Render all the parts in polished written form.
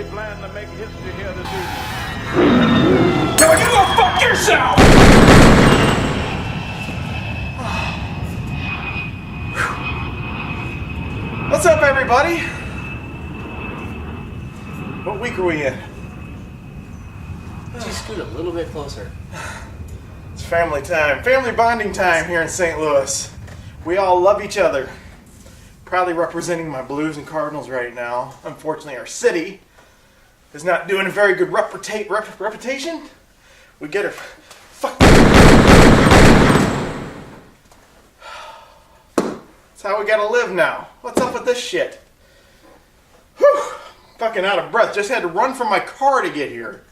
they plan to make history here this evening. Now you go fuck yourself! What's up, everybody? What week are we in? Just scoot a little bit closer. It's family time. Family bonding time here in St. Louis. We all love each other. Proudly representing my Blues and Cardinals right now. Unfortunately, our city is not doing a very good reputation. We get her. Fuck. That's how we gotta live now. What's up with this shit? Whew. Fucking out of breath. Just had to run from my car to get here.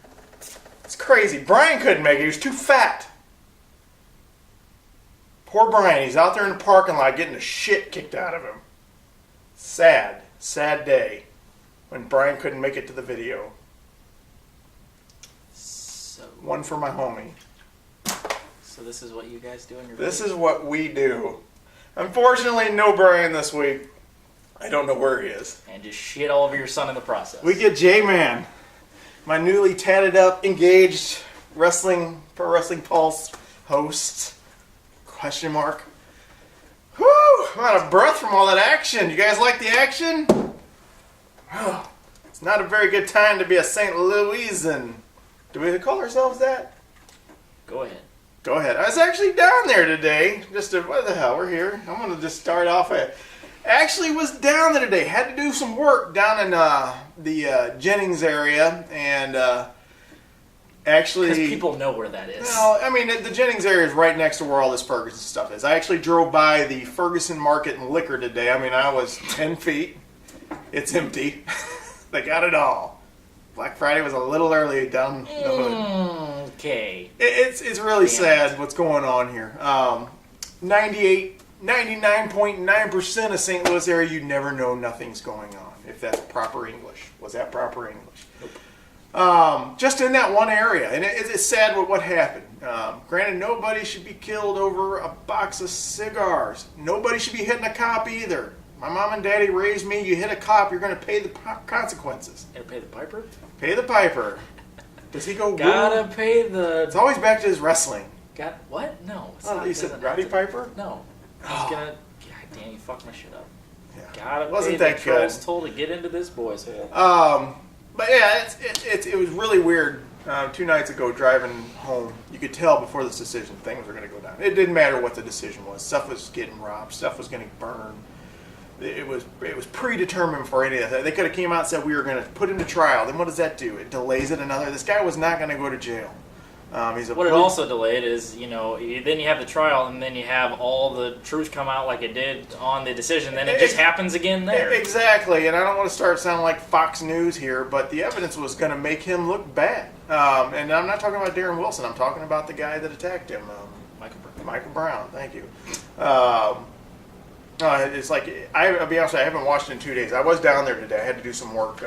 It's crazy. Brian couldn't make it. He was too fat. Poor Brian. He's out there in the parking lot getting the shit kicked out of him. Sad. Sad day when Brian couldn't make it to the video. So One for my homie. this is what you guys do in your This village? is what we do. Unfortunately, no Brian this week. I don't know where he is. And just shit all over your son in the process. We get JMAN, my newly tatted up, engaged pro wrestling pulse host. Question mark. Whew! I'm out of breath from all that action. You guys like the action? Oh, it's not a very good time to be a St. Louisan. Do we call ourselves that? Go ahead. Go ahead. I was actually down there today. What the hell? We're here. I'm going to just start off. Actually was down there today. Had to do some work down in the Jennings area. And actually... Because people know where that is. No, I mean, the Jennings area is right next to where all this Ferguson stuff is. I actually drove by the Ferguson Market and Liquor today. I mean, I was 10 feet. It's empty. They got it all. Black Friday was a little early down the hood. Okay. It's really sad what's going on here. 99.9% of St. Louis area, you never know nothing's going on. If that's proper English. Was that proper English? Nope. Just in that one area. And it's sad what happened. Granted, nobody should be killed over a box of cigars. Nobody should be hitting a cop either. My mom and daddy raised me. You hit a cop, you're going to pay the consequences. Gotta pay the piper? Pay the piper. Does he go Gotta woo? pay the... It's always back to his wrestling. What? No. It's Oh, not, you said doesn't Roddy have to- Piper? No. He's gonna... God damn, you fucked my shit up. Yeah. Gotta Wasn't pay that the good? trolls toll to get into this boy's hole. But yeah, it was really weird. 2 nights ago, driving home, you could tell before this decision things were going to go down. It didn't matter what the decision was. Stuff was getting robbed. Stuff was getting burned. It was predetermined for any of that. They could have came out and said we were going to put him to trial. Then what does that do? It delays it another. This guy was not going to go to jail. What it also delayed is, then you have the trial, and then you have all the truth come out like it did on the decision. Then it just happens again there. Exactly, and I don't want to start sounding like Fox News here, but the evidence was going to make him look bad. And I'm not talking about Darren Wilson. I'm talking about the guy that attacked him, Michael Brown. Thank you. It's like I'll be honest, I haven't watched it in 2 days. I was down there today. I had to do some work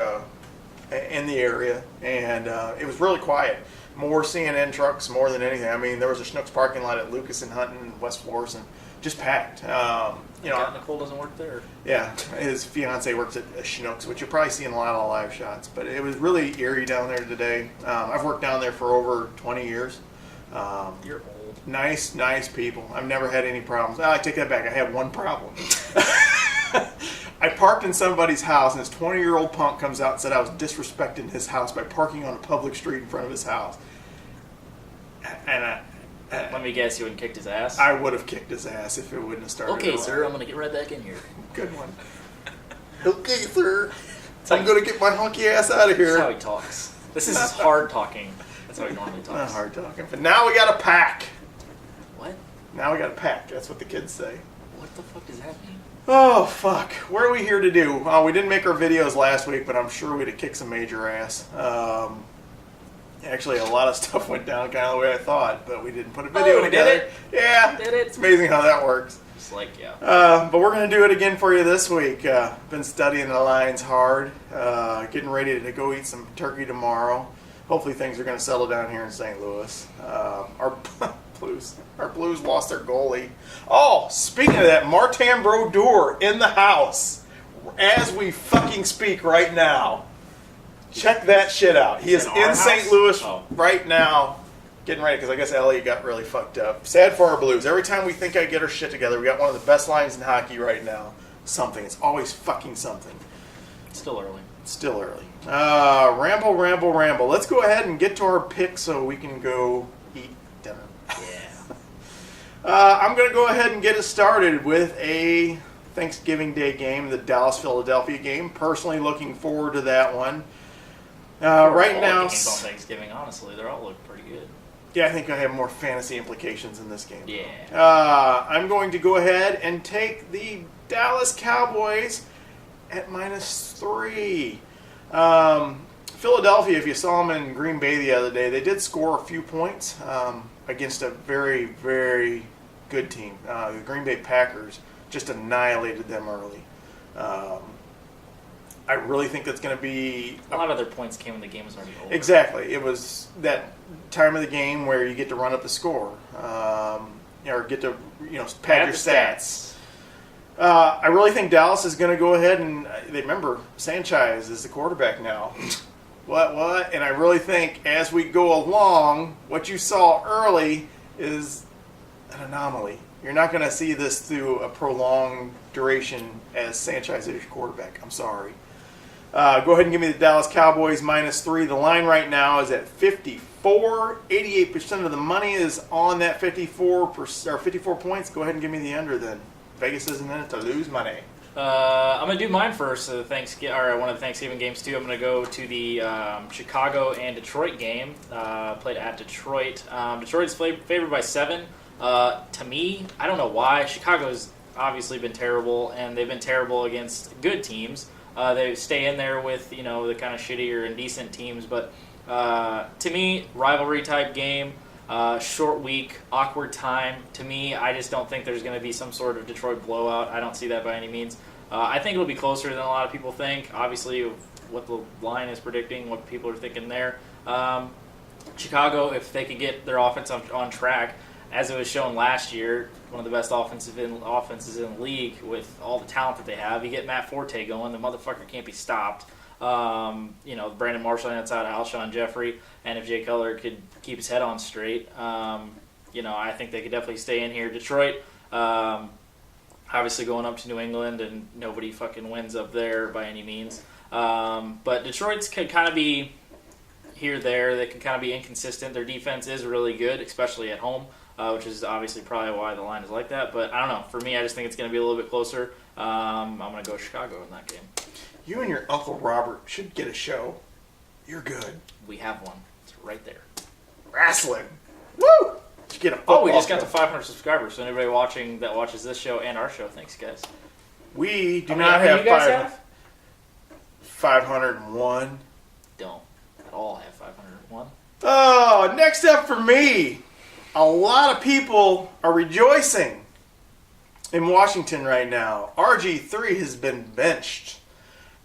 in the area, and it was really quiet. More CNN trucks, more than anything. I mean, there was a Schnucks parking lot at Lucas and Hutton and West Florissant, just packed. Nicole doesn't work there. Yeah, his fiance works at Schnucks, which you're probably seeing a lot of live shots. But it was really eerie down there today. I've worked down there for over 20 years. You're old. Nice people. I've never had any problems. I take that back. I had one problem. I parked in somebody's house, and this 20-year-old punk comes out and said I was disrespecting his house by parking on a public street in front of his house. And let me guess, you wouldn't kicked his ass? I would have kicked his ass if it wouldn't have started. Okay, sir, I'm going to get right back in here. Good one. Okay, sir. I'm going to get my hunky ass out of here. That's how he talks. This is his hard talking. That's how he normally talks. Not hard talking. But now we got to pack. What? Now we got to pack. That's what the kids say. What the fuck does that mean? Oh, fuck. What are we here to do? We didn't make our videos last week, but I'm sure we'd have kicked some major ass. Actually, a lot of stuff went down kind of the way I thought, but we didn't put a video together. Did it? Yeah. Did it? It's amazing how that works. Just like, yeah. But we're going to do it again for you this week. Been studying the lines hard. Getting ready to go eat some turkey tomorrow. Hopefully things are going to settle down here in St. Louis. Our Blues lost their goalie. Oh, speaking of that, Martin Brodeur in the house as we fucking speak right now. Check that shit out. He is in in our St. house? Louis Oh. right now, getting ready, because I guess Ellie got really fucked up. Sad for our Blues. Every time we think I get our shit together, we got one of the best lines in hockey right now. Something. It's always fucking something. Still early. Still early. Ramble. Let's go ahead and get to our pick so we can go eat dinner. Yeah. I'm going to go ahead and get us started with a Thanksgiving Day game, the Dallas-Philadelphia game. Personally looking forward to that one. Right All now, games on Thanksgiving, honestly, they're all look pretty good. yeah, I think I have more fantasy implications in this game. Yeah. I'm going to go ahead and take the Dallas Cowboys at -3. Philadelphia, if you saw them in Green Bay the other day, they did score a few points against a very, very good team. The Green Bay Packers just annihilated them early. I really think that's going to be... A lot of their points came when the game was already over. Exactly. It was that time of the game where you get to run up the score, or get to pad your stats. I really think Dallas is going to go ahead and remember Sanchez is the quarterback now. What? And I really think as we go along, what you saw early is an anomaly. You're not going to see this through a prolonged duration as Sanchez is your quarterback. I'm sorry. Go ahead and give me the Dallas Cowboys -3. The line right now is at 54. 88% of the money is on that 54 points. Go ahead and give me the under then. Vegas isn't in it to lose money. I'm gonna do mine first. One of the Thanksgiving games too. I'm gonna go to the Chicago and Detroit game. Played at Detroit. Detroit's favored by 7. To me, I don't know why. Chicago's obviously been terrible, and they've been terrible against good teams. They stay in there with the kind of shittier and decent teams, but to me, rivalry type game. Short week, awkward time. To me, I just don't think there's going to be some sort of Detroit blowout. I don't see that by any means. I think it'll be closer than a lot of people think. Obviously, what the line is predicting, what people are thinking there. Chicago, if they could get their offense on track, as it was shown last year, one of the best offenses in the league with all the talent that they have. You get Matt Forte going, the motherfucker can't be stopped. Brandon Marshall on the outside, Alshon Jeffrey, and if Jay Cutler could keep his head on straight, I think they could definitely stay in here. Detroit, obviously going up to New England, and nobody fucking wins up there by any means. But Detroit's could kind of be here, there. They can kind of be inconsistent. Their defense is really good, especially at home, which is obviously probably why the line is like that. But I don't know. For me, I just think it's going to be a little bit closer. I'm going to go Chicago in that game. You and your Uncle Robert should get a show. You're good. We have one. It's right there. Wrestling. Woo! Did you get a football We just got show? to 500 subscribers. So anybody watching that watches this show and our show, thanks, guys. We do How many not do have you guys have? 501. Don't at all have 501. Oh, next up for me. A lot of people are rejoicing in Washington right now. RG3 has been benched.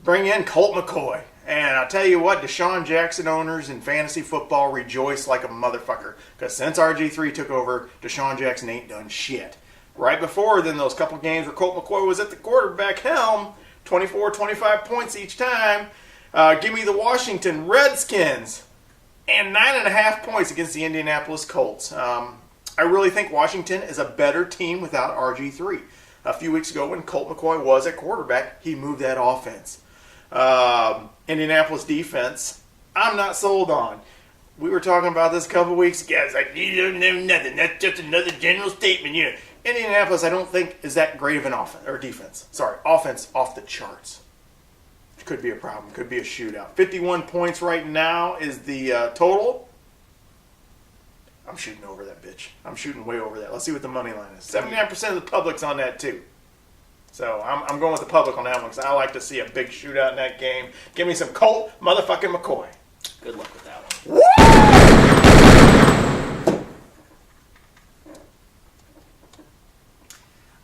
Bring in Colt McCoy. And I'll tell you what, Deshaun Jackson owners in fantasy football rejoice like a motherfucker. Because since RG3 took over, Deshaun Jackson ain't done shit. Right before then, those couple games where Colt McCoy was at the quarterback helm, 24, 25 points each time. Give me the Washington Redskins. And 9.5 points against the Indianapolis Colts. I really think Washington is a better team without RG3. A few weeks ago when Colt McCoy was at quarterback, he moved that offense. Indianapolis defense, I'm not sold on. We were talking about this a couple weeks ago. It's like, you don't know nothing. That's just another general statement. Indianapolis, I don't think, is that great of an offense or defense. Sorry, offense off the charts. Could be a problem. Could be a shootout. 51 points right now is the total. I'm shooting over that bitch. I'm shooting way over that. Let's see what the money line is. 79% of the public's on that too. So I'm going with the public on that one because I like to see a big shootout in that game. Give me some Colt motherfucking McCoy. Good luck with that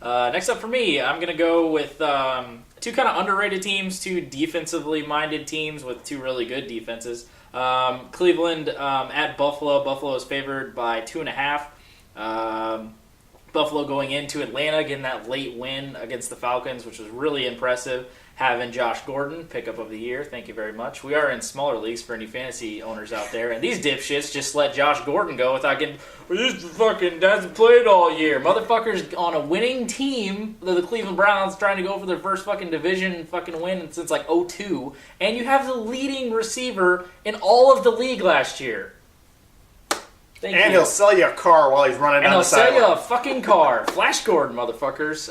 one. Next up for me, I'm going to go with two kind of underrated teams, two defensively minded teams with two really good defenses. Cleveland at Buffalo. Buffalo is favored by 2.5. Buffalo going into Atlanta, getting that late win against the Falcons, which was really impressive. having Josh Gordon, pickup of the year. Thank you very much. We are in smaller leagues for any fantasy owners out there, and these dipshits just let Josh Gordon go without getting. Well, this fucking hasn't played all year. Motherfuckers on a winning team, the Cleveland Browns, trying to go for their first fucking division fucking win since like 2002, and you have the leading receiver in all of the league last year. Thank you. He'll sell you a car while he's running down the sideline. And he'll sell you a fucking car. Flash Gordon, motherfuckers.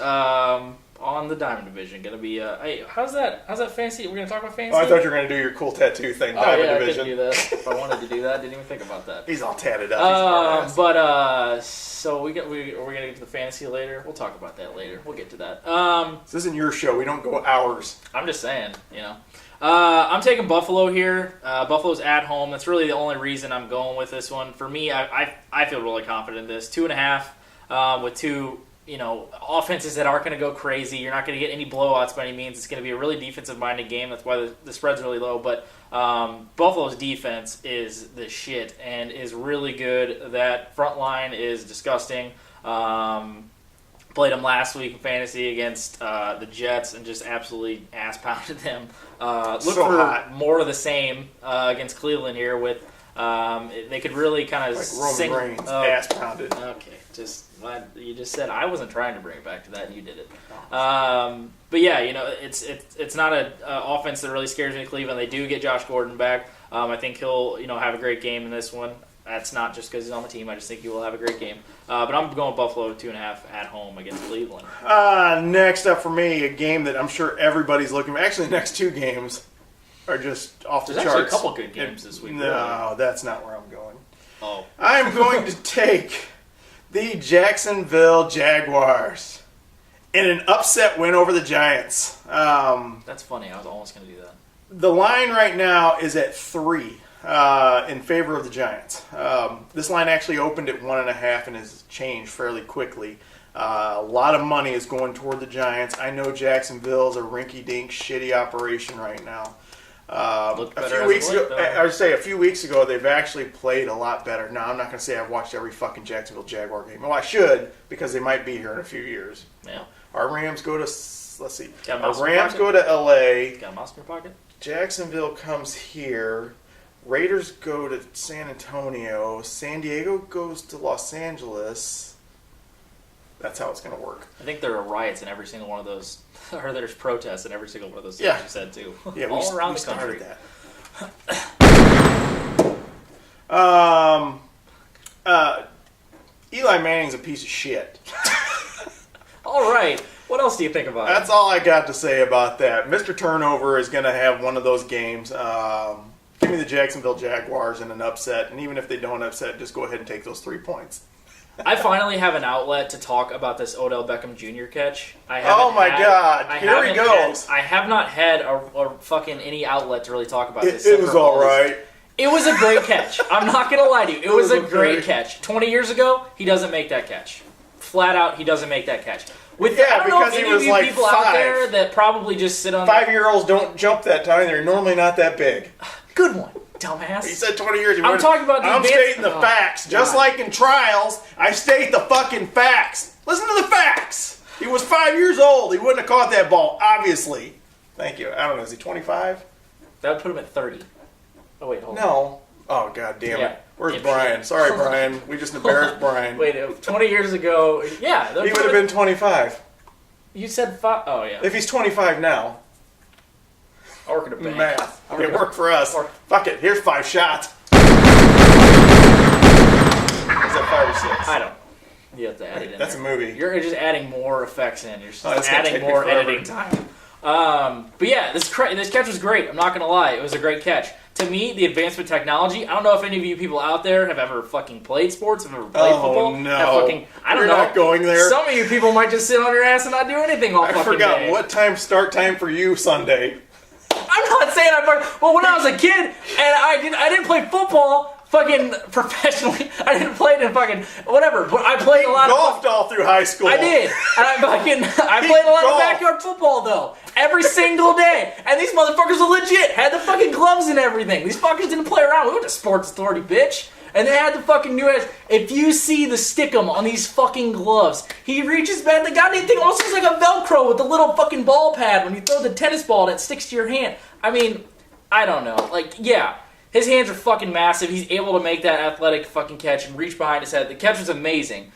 On the Diamond Division. Gonna be, hey, how's that fancy? We're gonna talk about fancy? Oh, I thought you were gonna do your cool tattoo thing, Diamond Division. I could do that. If I wanted to do that, didn't even think about that. He's all tatted up. So we're gonna get to the fantasy later. We'll talk about that later. We'll get to that. This isn't your show. We don't go hours. I'm just saying, you know. I'm taking Buffalo here. Buffalo's at home. That's really the only reason I'm going with this one. For me, I feel really confident in this. 2.5 with two, offenses that aren't going to go crazy. You're not going to get any blowouts by any means. It's going to be a really defensive-minded game. That's why the spread's really low. But Buffalo's defense is the shit and is really good. That front line is disgusting. Played them last week in fantasy against the Jets and just absolutely ass-pounded them. Look for more of the same against Cleveland here with they could really kind of like Roman Reigns, ass-pounded. Okay, you just said I wasn't trying to bring it back to that, and you did it. But yeah, it's not an offense that really scares me. Cleveland, they do get Josh Gordon back. I think he'll have a great game in this one. That's not just because he's on the team. I just think he will have a great game. But I'm going Buffalo 2.5 at home against Cleveland. Next up for me, a game that I'm sure everybody's looking for. Actually, the next two games are just off the charts. There's actually a couple good games this week. No, that's not where I'm going. Oh. I'm going to take the Jacksonville Jaguars in an upset win over the Giants. That's funny. I was almost going to do that. The line right now is at 3. In favor of the Giants. This line actually opened at 1.5 and has changed fairly quickly. A lot of money is going toward the Giants. I know Jacksonville's a rinky-dink, shitty operation right now. A few weeks ago, they've actually played a lot better. Now, I'm not going to say I've watched every fucking Jacksonville Jaguar game. Well, I should, because they might be here in a few years. Yeah. Our Rams go to, let's see. Our Rams go to L.A. Got a mouse in your pocket? Jacksonville comes here. Raiders go to San Antonio. San Diego goes to Los Angeles. That's how it's going to work. I think there are riots in every single one of those, or there's protests in every single one of those cities you said too. Yeah, all around the country. Eli Manning's a piece of shit. All right. What else do you think about That's all I got to say about that. Mr. Turnover is going to have one of those games. Give me the Jacksonville Jaguars in an upset, and even if they don't upset, just go ahead and take those 3 points. I finally have an outlet to talk about this Odell Beckham Jr. catch. God! Here he goes. I have not had a fucking any outlet to really talk about this. It was all right. It was a great catch. I'm not going to lie to you. It was a great catch. 20 years ago, he doesn't make that catch. Flat out, he doesn't make that catch. I don't know if any of you people out there that probably just sit on 5-year-olds don't jump that time. They're normally not that big. Good one, dumbass. He said 20 years. I'm talking about the I'm stating the facts. Just like in trials, I state the fucking facts. Listen to the facts. He was 5 years old. He wouldn't have caught that ball, obviously. Thank you. I don't know. Is he 25? That would put him at 30. Oh, wait, hold on. No. Oh, god damn it. Where's Brian? Sorry, Brian. We just embarrassed Brian. Wait, 20 years ago, yeah. He would have been 25. You said 5. Oh, yeah. If he's 25 now. I work at a bank. Math. It worked for us. Fuck it. Here's 5 shots. Is that 5 or 6? I don't know. You have to add it in. That's a movie. You're just adding more effects in. You're just adding more editing time. But yeah, this catch was great. I'm not going to lie. It was a great catch. To me, the advancement technology, I don't know if any of you people out there have ever fucking played sports, have ever played football. Oh, no. I don't know. Not going there. Some of you people might just sit on your ass and not do anything all fucking day. I forgot start time for you Sunday. I'm not saying well, when I was a kid and I didn't play football fucking professionally. I didn't play it in fucking whatever, but I played a lot of golfed all through high school. I did. And I played a lot of backyard football though. Every single day. And these motherfuckers are legit. Had the fucking gloves and everything. These fuckers didn't play around. We went to Sports Authority, bitch. And they had the fucking new edge. If you see the stickum on these fucking gloves, he reaches back. The goddamn thing almost looks like a Velcro with the little fucking ball pad when you throw the tennis ball and it sticks to your hand. I mean, I don't know. Like, yeah, his hands are fucking massive. He's able to make that athletic fucking catch and reach behind his head. The catch was amazing.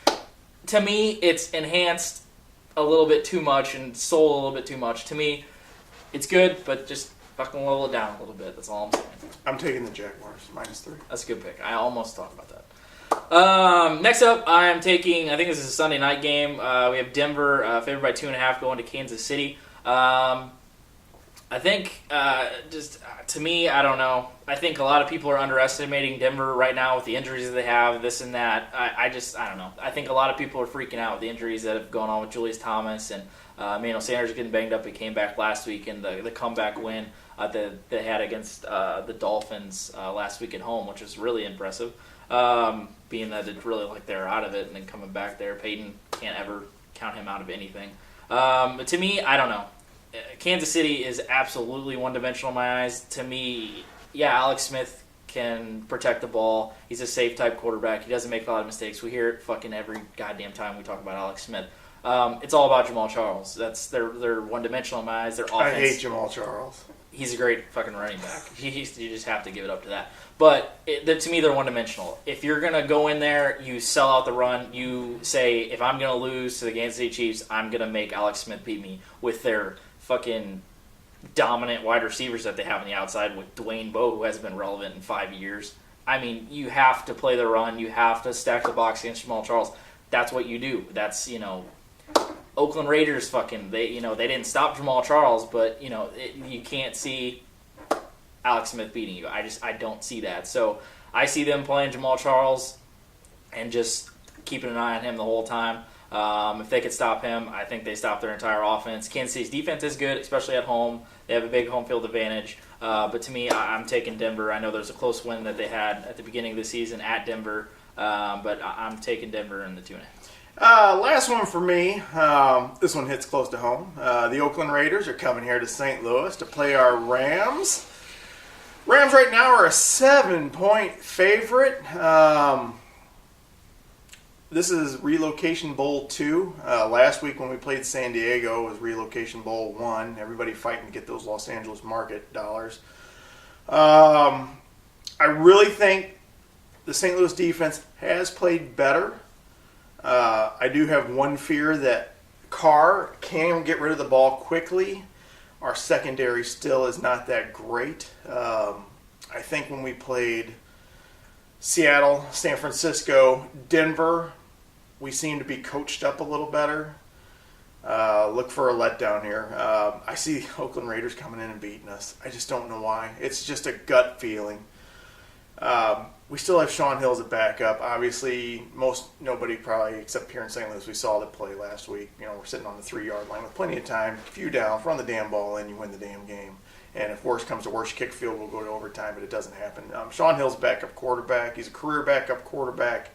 To me, it's enhanced a little bit too much and sold a little bit too much. To me, it's good, but just fucking level it down a little bit. That's all I'm saying. I'm taking the Jaguars, -3. That's a good pick. I almost thought about that. Next up, I am taking, I think this is a Sunday night game. We have Denver favored by 2.5 going to Kansas City. I think, to me, I don't know. I think a lot of people are underestimating Denver right now with the injuries that they have, this and that. I don't know. I think a lot of people are freaking out with the injuries that have gone on with Julius Thomas and Emmanuel Sanders getting banged up. He came back last week in the comeback win that they had against the Dolphins last week at home, which was really impressive, being that it's really like they're out of it and then coming back there. Peyton can't ever count him out of anything. But to me, I don't know. Kansas City is absolutely one-dimensional in my eyes. To me, yeah, Alex Smith can protect the ball. He's a safe-type quarterback. He doesn't make a lot of mistakes. We hear it fucking every goddamn time we talk about Alex Smith. It's all about Jamal Charles. They're one-dimensional in my eyes. Their offense. I hate Jamal Charles. He's a great fucking running back. You just have to give it up to that. But to me, they're one-dimensional. If you're going to go in there, you sell out the run. You say, if I'm going to lose to the Kansas City Chiefs, I'm going to make Alex Smith beat me with their fucking dominant wide receivers that they have on the outside with Dwayne Bowe, who hasn't been relevant in 5 years. I mean, you have to play the run. You have to stack the box against Jamal Charles. That's what you do. That's, Oakland Raiders fucking, they didn't stop Jamal Charles, but, you can't see Alex Smith beating you. I don't see that. So I see them playing Jamal Charles and just keeping an eye on him the whole time. If they could stop him, I think they stop their entire offense. Kansas City's defense is good, especially at home. They have a big home field advantage. But to me, I'm taking Denver. I know there's a close win that they had at the beginning of the season at Denver, but I'm taking Denver in the 2.5. Last one for me. This one hits close to home. The Oakland Raiders are coming here to St. Louis to play our Rams. Rams right now are a 7-point favorite. This is Relocation Bowl 2. Last week when we played San Diego, it was Relocation Bowl 1. Everybody fighting to get those Los Angeles market dollars. I really think the St. Louis defense has played better. I do have one fear that Carr can get rid of the ball quickly. Our secondary still is not that great. I think when we played Seattle, San Francisco, Denver, we seem to be coached up a little better. Look for a letdown here. I see the Oakland Raiders coming in and beating us. I just don't know why. It's just a gut feeling. We still have Sean Hill as a backup. Obviously, nobody probably, except here in St. Louis, we saw the play last week. We're sitting on the 3-yard line with plenty of time. A few down, run the damn ball in, you win the damn game. And if worse comes to worse, kick field will go to overtime, but it doesn't happen. Sean Hill's backup quarterback. He's a career backup quarterback.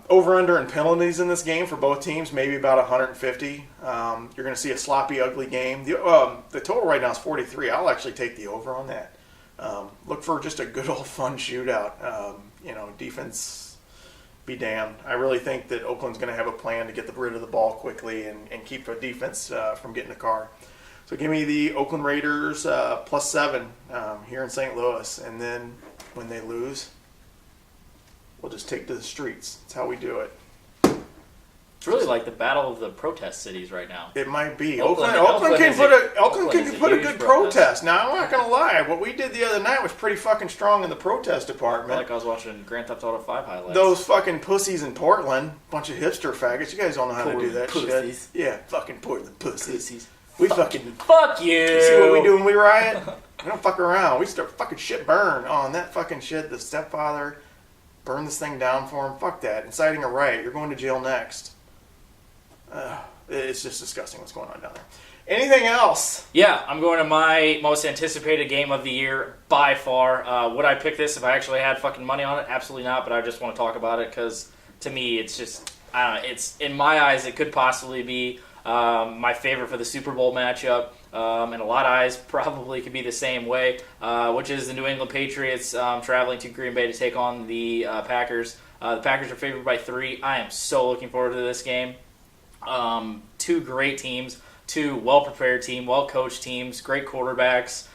Over-under in penalties in this game for both teams, maybe about 150. You're going to see a sloppy, ugly game. The total right now is 43. I'll actually take the over on that. Look for just a good old fun shootout. Defense be damned. I really think that Oakland's going to have a plan to get rid of the ball quickly and keep a defense from getting a car. So give me the Oakland Raiders +7 here in St. Louis. And then when they lose, we'll just take to the streets. That's how we do it. It's really like the battle of the protest cities right now. It might be. Oakland can put a good protest. Now, I'm not going to lie. What we did the other night was pretty fucking strong in the protest department. Like I was watching Grand Theft Auto 5 highlights. Those fucking pussies in Portland, bunch of hipster faggots. You guys don't know how to do that pussies. shit. Yeah, fucking Portland pussies. Fuck you. You see what we do when we riot? We don't fuck around. We start fucking shit burn. Oh, and that fucking shit, the stepfather, burn this thing down for him. Fuck that. Inciting a riot. You're going to jail next. It's just disgusting what's going on down there. Anything else? Yeah, I'm going to my most anticipated game of the year by far. Would I pick this if I actually had fucking money on it? Absolutely not, but I just want to talk about it because to me it's just, I don't know, it's, in my eyes, it could possibly be My favorite for the Super Bowl matchup, and a lot of eyes probably could be the same way, which is the New England Patriots traveling to Green Bay to take on the Packers. The Packers are favored by 3. I am so looking forward to this game. Two great teams, two well-prepared teams, well-coached teams, great quarterbacks,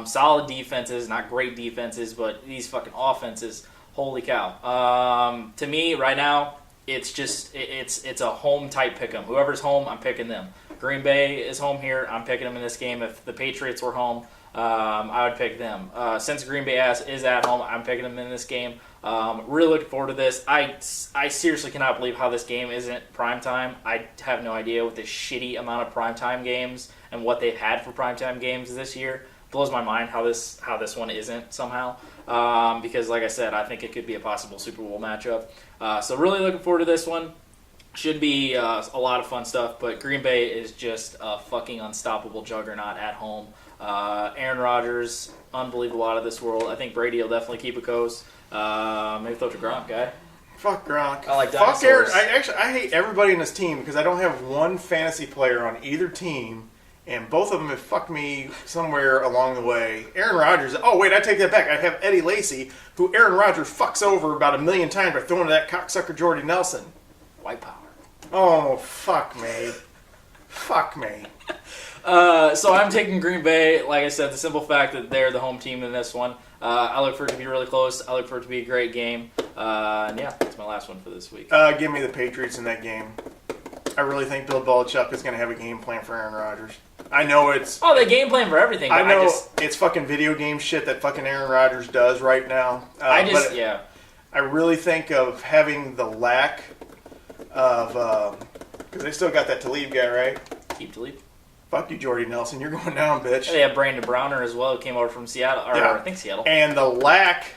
solid defenses, not great defenses, but these fucking offenses, holy cow. To me, right now, it's just it's a home type pick 'em. Whoever's home, I'm picking them. Green Bay is home here. I'm picking them in this game. If the Patriots were home, I would pick them. Since Green Bay is at home, I'm picking them in this game. Really looking forward to this. I seriously cannot believe how this game isn't primetime. I have no idea with the shitty amount of primetime games and what they've had for primetime games this year. Blows my mind how this one isn't somehow. Because, like I said, I think it could be a possible Super Bowl matchup. So really looking forward to this one. Should be a lot of fun stuff, but Green Bay is just a fucking unstoppable juggernaut at home. Aaron Rodgers, unbelievable out of this world. I think Brady will definitely keep a coast. Maybe throw to Gronk, guy. Fuck Gronk. I like Fuck dinosaurs. Aaron. I hate everybody in this team because I don't have one fantasy player on either team, and both of them have fucked me somewhere along the way. Aaron Rodgers. Oh wait, I take that back. I have Eddie Lacy, who Aaron Rodgers fucks over about 1,000,000 times by throwing to that cocksucker Jordy Nelson. White power. Oh fuck me. Fuck me. So I'm taking Green Bay. Like I said, the simple fact that they're the home team in this one. I look for it to be really close. I look for it to be a great game. And yeah, that's my last one for this week. Give me the Patriots in that game. I really think Bill Belichick is going to have a game plan for Aaron Rodgers. I know it's... Oh, they game plan for everything. I know it's fucking video game shit that fucking Aaron Rodgers does right now. Yeah. I really think of having the lack of... Because they still got that Talib guy, right? Keep Talib. Fuck you, Jordy Nelson. You're going down, bitch. They have Brandon Browner as well, who came over from Seattle. I think Seattle. And the lack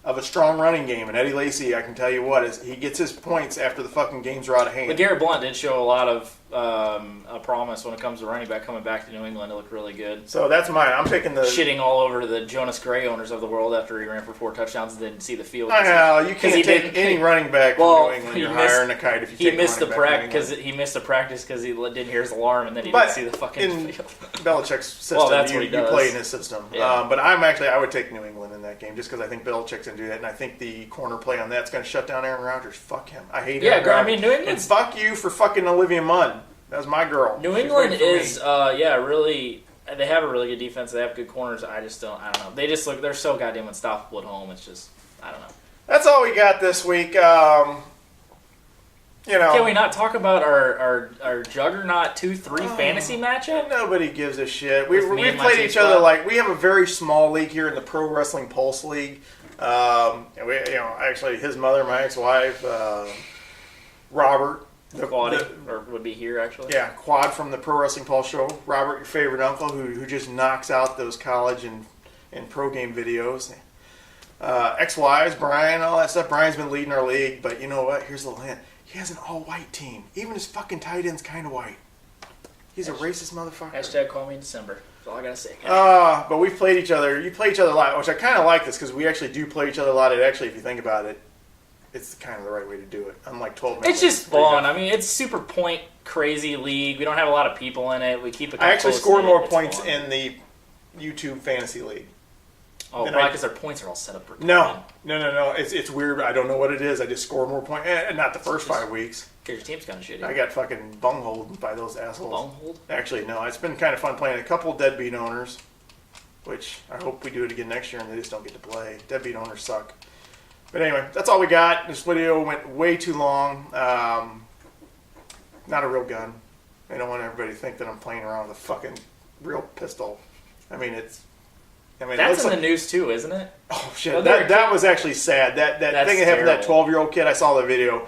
of a strong running game. And Eddie Lacy, I can tell you what, is he gets his points after the fucking games are out of hand. But Garrett Blunt did show a lot of a promise when it comes to running back coming back to New England. It looked really good. So that's mine. I'm picking the... Shitting all over the Jonas Gray owners of the world after he ran for 4 touchdowns and didn't see the field. I know. You can't take any running back from New England. You're hiring a kite if you take a running back from England. He missed the practice because he didn't hear his alarm and then he didn't see the fucking field. Belichick's system, well, that's what he does. You play in his system. Yeah. But I would take New England in that game just because I think Belichick's going to do that, and I think the corner play on that's going to shut down Aaron Rodgers. Fuck him. I hate Aaron Rodgers. I mean, New England. And fuck you for fucking Olivia Munn. That was my girl. New England is, really. They have a really good defense. They have good corners. I don't know. They just look. They're so goddamn unstoppable at home. It's just, I don't know. That's all we got this week. Can we not talk about our Juggernaut 2-3 fantasy matchup? Nobody gives a shit. We played each other we have a very small league here in the Pro Wrestling Pulse League. Actually, his mother, my ex-wife, Robert. Would be here actually. Yeah, Quad from the Pro Wrestling Pulse show. Robert, your favorite uncle, who just knocks out those college and pro game videos. Ex-wives, Brian, all that stuff. Brian's been leading our league, but you know what? Here's the hint. He has an all-white team. Even his fucking tight end's kind of white. He's a racist motherfucker. Hashtag call me in December. That's all I gotta say. But we've played each other. You play each other a lot, which I kind of like this because we actually do play each other a lot. It actually, if you think about it, it's kind of the right way to do it. Unlike 12 minutes. It's just fun. I mean, it's super point crazy league. We don't have a lot of people in it. We keep it. I actually score more points in the YouTube fantasy league. Oh, probably because our points are all set up. No. It's weird. I don't know what it is. I just score more points. Not the first 5 weeks. Because your team's kind of shitty. I got fucking bungholed by those assholes. Bungholed? Actually, no. It's been kind of fun playing a couple deadbeat owners, which I hope we do it again next year and they just don't get to play. Deadbeat owners suck. But anyway, that's all we got. This video went way too long. Not a real gun. I don't want everybody to think that I'm playing around with a fucking real pistol. That's in the news too, isn't it? Oh shit! That was actually sad. That thing that happened to that 12-year-old kid. I saw the video.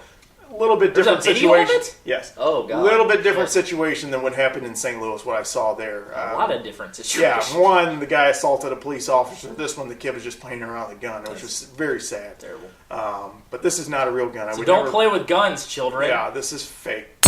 A little bit different situation. Yes. Oh god. A little bit different situation than what happened in St. Louis. What I saw there. A lot of different situations. Yeah. One, the guy assaulted a police officer. This one, the kid was just playing around with a gun, which was very sad. Terrible. But this is not a real gun. Don't play with guns, children. Yeah, this is fake.